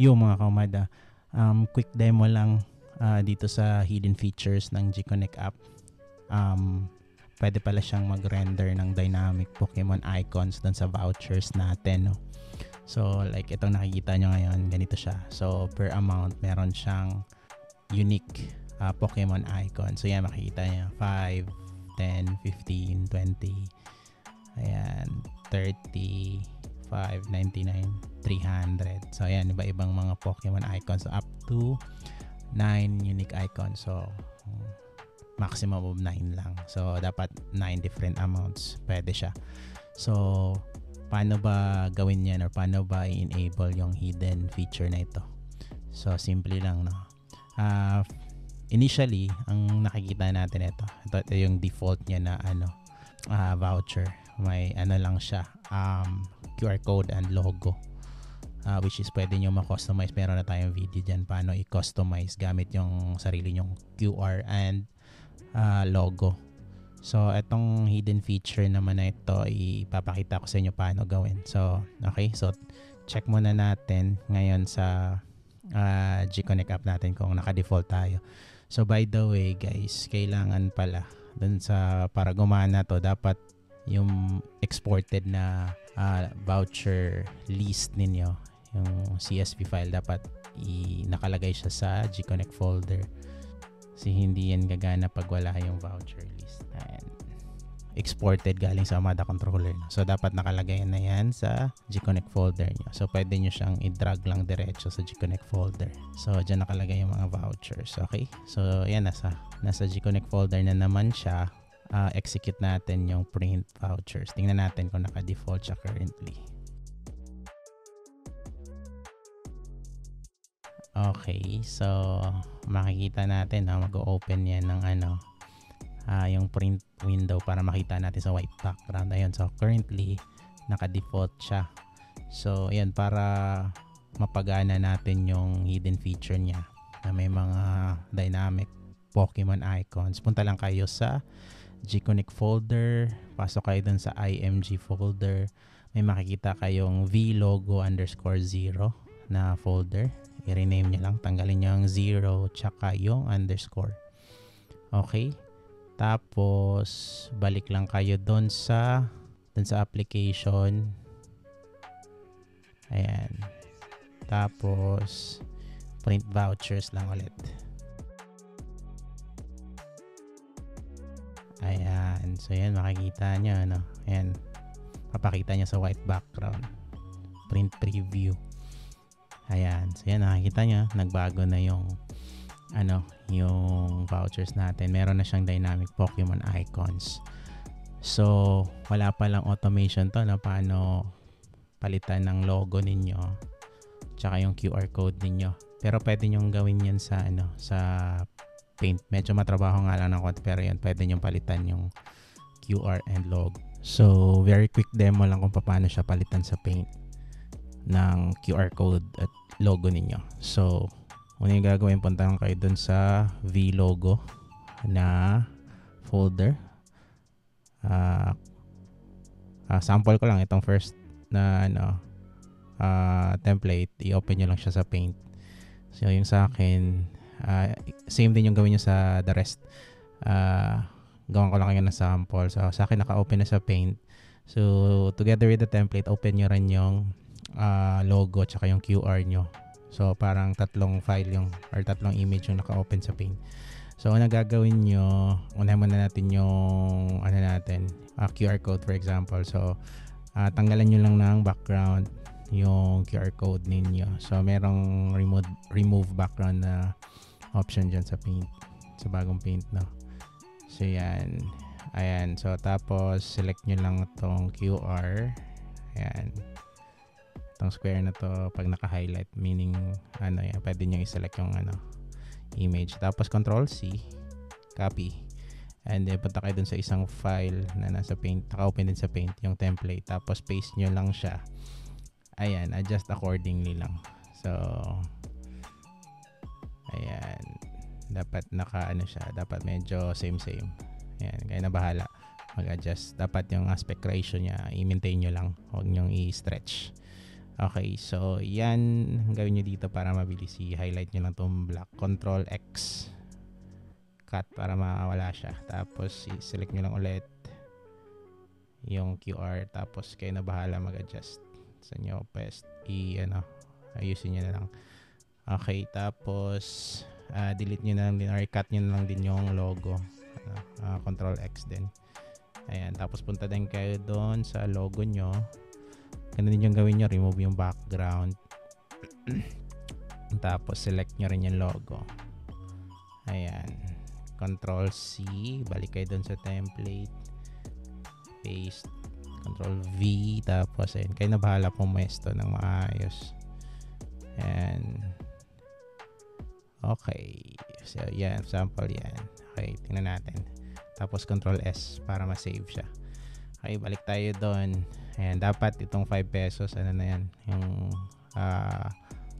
Yung mga kaumada, quick demo lang dito sa hidden features ng Gconnect app. Pwede pala siyang mag-render ng dynamic Pokemon icons dun sa vouchers natin, no? So like itong nakikita nyo ngayon, ganito siya. So per amount meron siyang unique Pokemon icon. So yan, makikita nyo 5, 10, 15, 20, ayan, 30, 599, 300. So ayan, iba-ibang mga Pokemon icons up to 9 unique icons. So maximum of 9 lang. So dapat 9 different amounts pwede siya. So paano ba gawin yan, or paano ba i-enable yung hidden feature na ito? So simple lang, no? Initially ang nakikita natin ito yung default niya na voucher. May lang siya, QR code and logo, which is pwede nyo ma-customize. Meron na tayong video dyan paano i-customize gamit yung sarili nyong QR and logo. So itong hidden feature naman na ito, ipapakita ko sa inyo paano gawin. So okay, so check muna natin ngayon sa Gconnect app natin kung naka-default tayo. So by the way guys, kailangan pala dun sa para gumana to, dapat yung exported na voucher list ninyo, yung CSV file, dapat nakalagay siya sa Gconnect folder. Kasi hindi yan gagana pag wala yung voucher list. Ayan. Exported galing sa Amada controller. So dapat nakalagay na yan sa Gconnect folder nyo. So pwede nyo siyang i-drag lang diretso sa Gconnect folder. So dyan nakalagay yung mga vouchers. Okay? So yan, nasa Gconnect folder na naman siya. Execute natin yung print vouchers. Tingnan natin kung naka-default siya currently. Okay, so makikita natin mag-open yan ng yung print window para makita natin sa white background. Ayun, so currently naka-default siya. So ayan, para mapagana natin yung hidden feature niya na may mga dynamic Pokemon icons, punta lang kayo sa Gconnect folder, pasok kayo dun sa IMG folder, may makikita kayong vlogo_0 na folder. I-rename nyo lang, tanggalin nyo yung 0 tsaka yung underscore. Okay, tapos balik lang kayo dun sa application. Ayan, tapos print vouchers lang ulit. Ayan, so yan, makikita nyo, ayan, papakita nyo sa white background, print preview. Ayan, so yan, nakikita nyo, nagbago na yung yung vouchers natin. Meron na siyang dynamic Pokemon icons. So wala pa lang automation to na paano palitan ng logo ninyo tsaka yung QR code ninyo, pero pwede nyong gawin yan sa sa Paint. Medyo matrabaho nga lang ng konti, pero yan, pwede nyong palitan yung QR and logo. So very quick demo lang kung paano siya palitan sa Paint ng QR code at logo ninyo. So una yung gagawin, punta lang kayo dun sa vlogo na folder. Sample ko lang itong first na template, i-open nyo lang siya sa Paint. So yung sa akin, same din yung gawin nyo sa the rest. Gawan ko lang kayo ng sample. So sa akin naka-open na sa Paint. So together with the template, open nyo rin yung logo tsaka yung QR nyo. So parang tatlong file or tatlong image yung naka-open sa Paint. So ang gagawin nyo, unahin muna natin yung QR code for example. So tanggalan nyo lang ng background yung QR code ninyo. So merong remove background na option dyan sa Paint, sa bagong Paint, no? So yan, ayan, so tapos select nyo lang itong QR. Ayan, itong square na to, pag naka-highlight, meaning yan, pwede nyo i-select yung image. Tapos Control C, copy, and then punta kayo dun sa isang file na nasa Paint, naka-open din sa Paint, yung template. Tapos paste nyo lang siya. Ayan, adjust accordingly lang. So ayan, dapat siya, dapat medyo same. Ayan, kaya na bahala mag-adjust. Dapat yung aspect ratio niya i-maintain nyo lang, huwag nyong i-stretch. Okay, so yan gawin nyo dito para mabilis. I-highlight nyo lang itong black. Control X. Cut para mawala siya. Tapos select nyo lang ulit yung QR. Tapos kayo na bahala mag-adjust sa nyo. Ayusin nyo na lang. Okay, tapos delete nyo na lang din or cut nyo na lang din yung logo. Control X din. Ayan, tapos punta din kayo doon sa logo nyo. Ganun din yung gawin nyo, remove yung background. Tapos select nyo rin yung logo. Ayan, Control C, balik kayo doon sa template, paste, Control V, tapos ayun, kayo na bahala pumesto ng maayos. Ayan. Okay, so yan, sample yan. Okay, tingnan natin. Tapos Control S para ma-save siya. Okay, balik tayo doon. Ayan, dapat itong 5 pesos, ano na yan, yung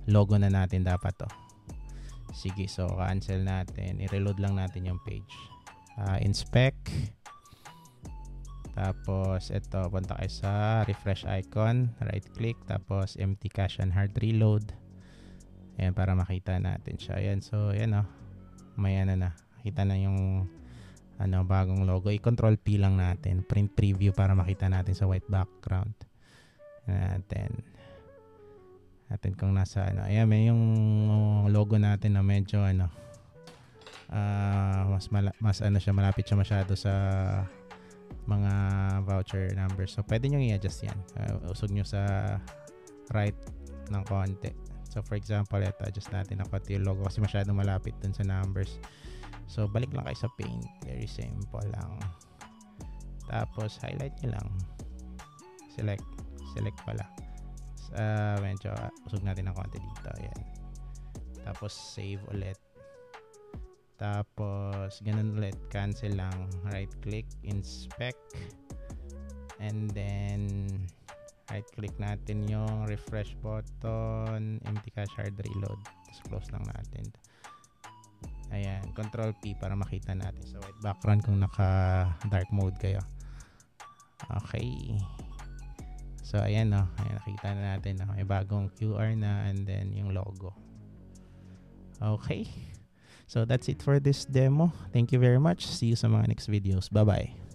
logo na natin dapat to. Sige, so cancel natin. I-reload lang natin yung page. Inspect. Tapos ito, punta kayo sa refresh icon. Right click. Tapos empty cache and hard reload. Ayan, para makita natin siya. Ayan, so ayan o. May ano na. Kita na yung bagong logo. I-control P lang natin. Print preview para makita natin sa white background. Natin kung nasa ayan, may yung logo natin na medyo mas siya, malapit siya masyado sa mga voucher numbers. So pwede nyo i-adjust yan. Usog nyo sa right ng konti. So for example, ito adjust natin ang konti yung logo kasi masyado malapit dun sa numbers. So balik lang kayo sa paint. Very simple lang. Tapos highlight nyo lang. Select pala. Medyo usog natin ng konti dito. Ayan. Tapos save ulit. Tapos ganun ulit. Cancel lang. Right click. Inspect. And then right click natin yung refresh button. Empty cache hard reload. Tapos close lang natin. Ayan, Control P para makita natin sa white background kung naka dark mode kayo. Okay. So ayan ayan, nakita na natin may bagong QR na and then yung logo. Okay. So that's it for this demo. Thank you very much. See you sa mga next videos. Bye-bye.